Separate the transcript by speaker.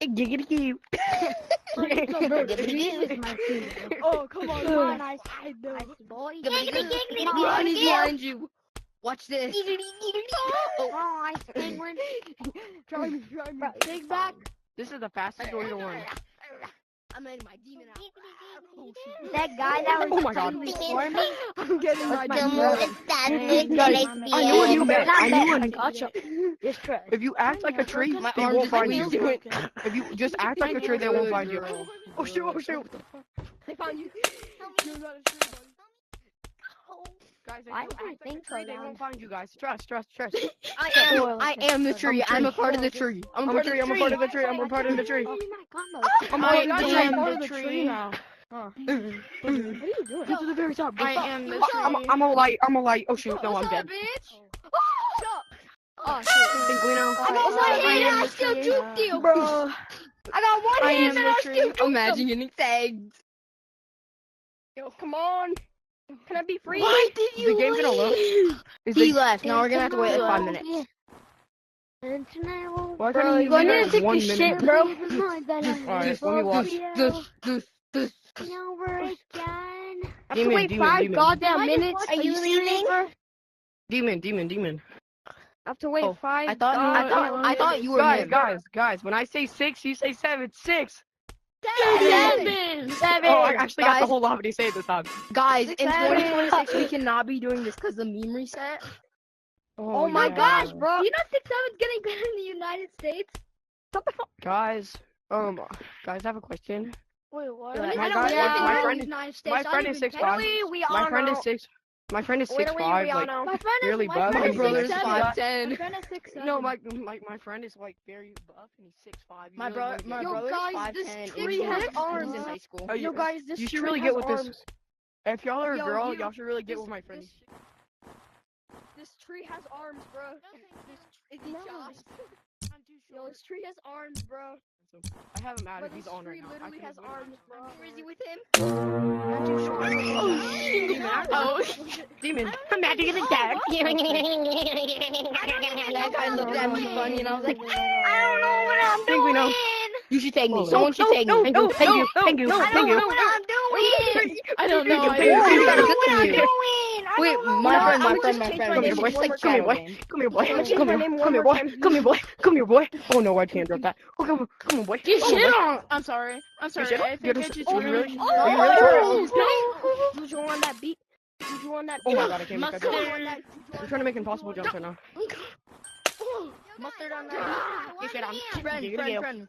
Speaker 1: Giggity.
Speaker 2: Oh, come on, man. I know.
Speaker 3: Boy.
Speaker 1: Run, he's behind you. Watch this.
Speaker 3: Oh, ice penguin.
Speaker 2: Try me. Take back.
Speaker 1: This is the fastest door to run.
Speaker 3: I'm in my demon out.
Speaker 1: Oh, shoot.
Speaker 3: That guy that was
Speaker 1: Oh my God.
Speaker 3: before me.
Speaker 2: I'm getting my
Speaker 1: Guys,
Speaker 3: I
Speaker 1: knew a new man. I knew a
Speaker 2: I gotcha. Yes, Trey.
Speaker 1: If you act like a tree,
Speaker 3: My
Speaker 1: they
Speaker 3: arm
Speaker 1: won't
Speaker 3: just
Speaker 1: find
Speaker 3: wheels
Speaker 1: you.
Speaker 3: broken.
Speaker 1: If you just act like a tree, they won't find you.
Speaker 3: Girl.
Speaker 1: Oh shoot! Oh shoot!
Speaker 2: They found you. You're not a tree, buddy.
Speaker 1: Guys, if
Speaker 3: I
Speaker 1: you act like
Speaker 3: think
Speaker 1: a tree,
Speaker 3: so,
Speaker 1: they
Speaker 3: man.
Speaker 1: won't find you. Guys, trust.
Speaker 3: I am the tree. I'm a part of the tree.
Speaker 1: I'm a part of the tree. I'm a part of the tree.
Speaker 3: Oh my God,
Speaker 1: I'm
Speaker 2: I
Speaker 1: a part
Speaker 2: am
Speaker 1: of
Speaker 2: the tree now. What are you doing? Get to the very top.
Speaker 3: I am the
Speaker 1: I'm a light. I'm a light. Oh shoot! No, I'm dead.
Speaker 2: Oh, shit.
Speaker 1: Penguino.
Speaker 3: I got one hand and I still juked you.
Speaker 1: Bro.
Speaker 3: I got one hand and I still juked
Speaker 1: Imagine getting tagged.
Speaker 2: Yo, come on. Can I be free?
Speaker 3: Why did
Speaker 1: Is the game gonna load?
Speaker 3: He left. Now we're gonna have to wait like 5 minutes.
Speaker 1: Why
Speaker 2: Bro,
Speaker 1: can't
Speaker 2: you
Speaker 1: you
Speaker 2: go
Speaker 1: do
Speaker 2: ahead and
Speaker 1: that
Speaker 2: take
Speaker 1: in 1
Speaker 2: this
Speaker 1: minute?
Speaker 2: shit, bro.
Speaker 1: Alright, let me watch. This.
Speaker 3: Over again.
Speaker 2: I have to
Speaker 1: Demon,
Speaker 2: wait
Speaker 1: demon,
Speaker 2: 5
Speaker 1: demon.
Speaker 2: goddamn minutes.
Speaker 3: Are you leaving?
Speaker 1: Demon.
Speaker 2: I have to wait
Speaker 1: Oh,
Speaker 2: 5.
Speaker 3: I thought you were
Speaker 1: Guys. When I say 6, you say 7. 6.
Speaker 3: 7.
Speaker 1: Oh, I actually got the whole lot. What do you say this time?
Speaker 3: Guys, in
Speaker 2: 7.
Speaker 3: 2026 we cannot be doing this because the meme reset.
Speaker 2: Oh my gosh, bro.
Speaker 3: You know 6-7's getting better in the United States?
Speaker 1: Guys, I have a question.
Speaker 2: Wait, what?
Speaker 3: Like,
Speaker 1: My
Speaker 3: I
Speaker 1: guy-
Speaker 3: don't live
Speaker 1: my
Speaker 3: in
Speaker 1: friend-
Speaker 3: the United States.
Speaker 1: my
Speaker 3: I
Speaker 1: friend
Speaker 3: live
Speaker 1: is
Speaker 3: in
Speaker 1: 6'5".
Speaker 3: Texas.
Speaker 2: We all
Speaker 1: My friend
Speaker 2: know.
Speaker 1: is 6. My friend is
Speaker 2: Wait,
Speaker 1: 6'5".
Speaker 2: we all
Speaker 1: Like
Speaker 2: know.
Speaker 3: My friend is
Speaker 1: really
Speaker 3: my
Speaker 1: buff.
Speaker 3: friend
Speaker 1: My
Speaker 3: is
Speaker 1: brother's
Speaker 3: 6'7".
Speaker 1: 5'10".
Speaker 3: My friend is 6'7".
Speaker 1: No, my friend is like very buff and he's 6'5".
Speaker 3: My
Speaker 1: brother's
Speaker 3: brother's
Speaker 2: guys, this
Speaker 3: 5'10".
Speaker 2: tree has
Speaker 3: He's
Speaker 2: arms.
Speaker 3: in high school.
Speaker 1: Oh,
Speaker 2: Yo, guys, this
Speaker 1: you should
Speaker 2: tree
Speaker 1: really
Speaker 2: has
Speaker 1: get with this.
Speaker 2: arms.
Speaker 1: If y'all are a
Speaker 2: Yo,
Speaker 1: girl,
Speaker 2: you-
Speaker 1: y'all should really get with my friend.
Speaker 2: This tree has arms, bro.
Speaker 3: Is
Speaker 2: he shocked? Yo, this tree has arms, bro.
Speaker 1: I have him out
Speaker 2: But
Speaker 1: if he's
Speaker 2: this
Speaker 1: on right
Speaker 2: tree
Speaker 1: now.
Speaker 2: literally has arms, bro.
Speaker 3: Where is he with him?
Speaker 2: I'm too sure.
Speaker 1: Demon, I'm magic in the dark.
Speaker 3: That guy looked at me funny and I was like, I don't know what I'm
Speaker 1: think we know.
Speaker 3: doing. You should take me.
Speaker 1: Oh,
Speaker 3: Someone should take me.
Speaker 1: Thank you.
Speaker 3: I don't know what I'm doing. I don't know. I don't know what I'm doing. Wait, my friend.
Speaker 1: Come here, boy.
Speaker 3: It's like
Speaker 1: Come here,
Speaker 3: shadow
Speaker 1: boy.
Speaker 3: game.
Speaker 1: Come here, boy.
Speaker 2: I'm gonna change
Speaker 1: Come
Speaker 2: my
Speaker 1: here.
Speaker 2: name
Speaker 1: Come
Speaker 2: one
Speaker 1: here,
Speaker 2: more
Speaker 1: boy.
Speaker 2: time.
Speaker 1: Come here, boy. Come here, boy. Oh no, I can't drop that. Oh, come on, boy.
Speaker 3: Get
Speaker 1: Come on,
Speaker 3: shit
Speaker 1: boy.
Speaker 3: on. I'm sorry.
Speaker 1: You shit?
Speaker 3: I think I
Speaker 1: Are
Speaker 3: just
Speaker 1: you really?
Speaker 3: Oh,
Speaker 1: Are you really sure?
Speaker 2: Juju on that beat. Juju on that
Speaker 1: Oh
Speaker 2: beat.
Speaker 1: my god, I can't make that jump.
Speaker 3: Mustard.
Speaker 1: I'm trying to make impossible jumps right now.
Speaker 3: Mustard on that.
Speaker 1: Get shit on.
Speaker 3: Friend.